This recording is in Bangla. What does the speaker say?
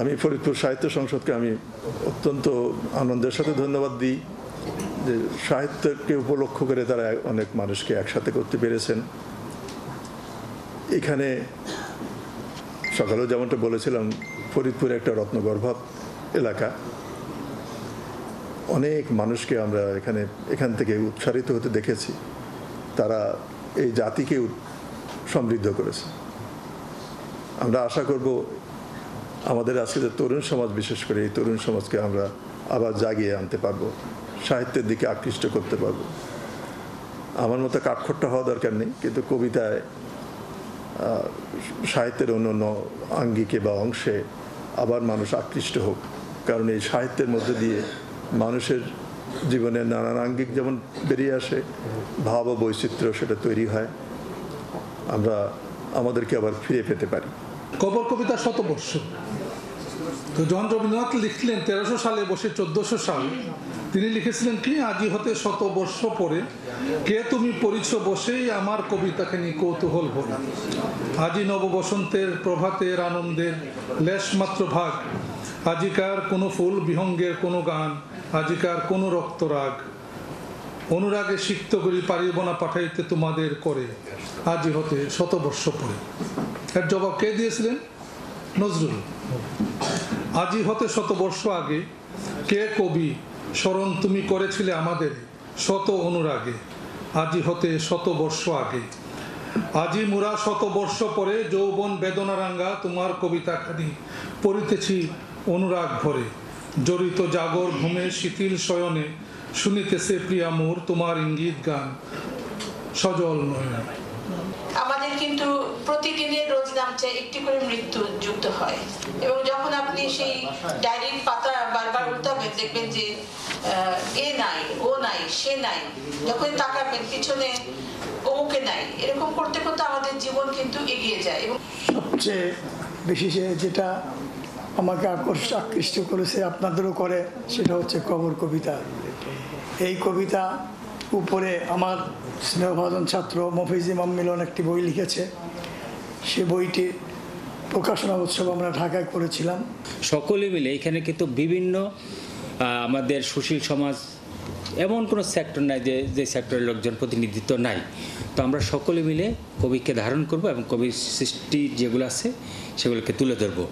আমি ফরিদপুর সাহিত্য সংসদকে আমি অত্যন্ত আনন্দের সাথে ধন্যবাদ দিই যে সাহিত্যকে উপলক্ষ করে তারা অনেক মানুষকে একসাথে করতে পেরেছেন। এখানে সকালেও যেমনটা বলেছিলাম, ফরিদপুর একটা রত্নগর্ভা এলাকা। অনেক মানুষকে আমরা এখান থেকে উৎসারিত হতে দেখেছি। তারা এই জাতিকে সমৃদ্ধ করেছে। আমরা আশা করব আমাদের আজকে যে তরুণ সমাজ, বিশেষ করে এই তরুণ সমাজকে আমরা আবার জাগিয়ে আনতে পারবো, সাহিত্যের দিকে আকৃষ্ট করতে পারবো। আমার মতো কাঠখোট্টা হওয়া দরকার নেই, কিন্তু কবিতায় সাহিত্যের অন্য আঙ্গিকে বা অংশে আবার মানুষ আকৃষ্ট হোক। কারণ এই সাহিত্যের মধ্যে দিয়ে মানুষের জীবনের নানান আঙ্গিক যেমন বেরিয়ে আসে, ভাব ও বৈচিত্র্য সেটা তৈরি হয়, আমরা আমাদেরকে আবার ফিরে পেতে পারি। কবর কবিতা শতবর্ষ। তো যখন রবীন্দ্রনাথ লিখলেন 1300 সালে বসে 1400 সাল, তিনি লিখেছিলেন কি, আজি হতে 100 বর্ষ পরে কে তুমি পড়িছ বসেই আমার কবিতাখানি কৌতূহল ভরে। আজি নব বসন্তের প্রভাতের আনন্দের লেশমাত্র ভাগ, আজিকার কোনো ফুল বিহঙ্গের কোনো গান, আজিকার কোনো রক্তরাগ, অনুরাগে সিক্ত করি পারিব না পাঠাইতে তোমাদের করে, আজি হতে 100 বর্ষ পরে। এর জবাব কে দিয়েছিলেন? নজরুল। আজি হতে 100 বর্ষ আগে কে কবি স্মরণ তুমি করেছিলে আমাদের শত অনুরাগে, আজি হতে 100 বর্ষ আগে। আজি মুরা 100 বর্ষ পরে যৌবন বেদনা রাঙ্গা তোমার কবিতা খানি পড়িতেছি অনুরাগ ভরে, জড়িত জাগর ঘুমে শিথিল শয়নে শুনিতেছে প্রিয়া মোর তোমার ইঙ্গিত গান সজল নয়নে। আমাদের কিন্তু প্রতিদিনের রোজ নামচে একটি করে মৃত্যু যুক্ত হয়, এবং যখন আপনি সেই ডায়েরির পাতা বারবার উল্টাবেন দেখবেন যে এ নাই, ও নাই, সে নাই, যখন তাকাবেন পিছনে ওকে নাই, এরকম করতে করতে আমাদের জীবন কিন্তু এগিয়ে যায়। এবং সবচেয়ে বেশি যেটা আমাকে আকৃষ্ট করেছে, আপনাদেরও করে, সেটা হচ্ছে কবর কবিতা। এই কবিতা উপরে আমার স্নেহভাজন ছাত্র মফিজ ইমাম মিলন একটি বই লিখেছে। সে বইটি প্রকাশনা উৎসব আমরা ঢাকায় করেছিলাম। সকলে মিলে এখানে কিন্তু বিভিন্ন আমাদের সুশীল সমাজ এমন কোনো সেক্টর নাই যে সেক্টরের লোকজন প্রতিনিধিত্ব নাই। তো আমরা সকলে মিলে কবিকে ধারণ করব এবং কবির সৃষ্টি যেগুলো আছে সেগুলোকে তুলে ধরবো।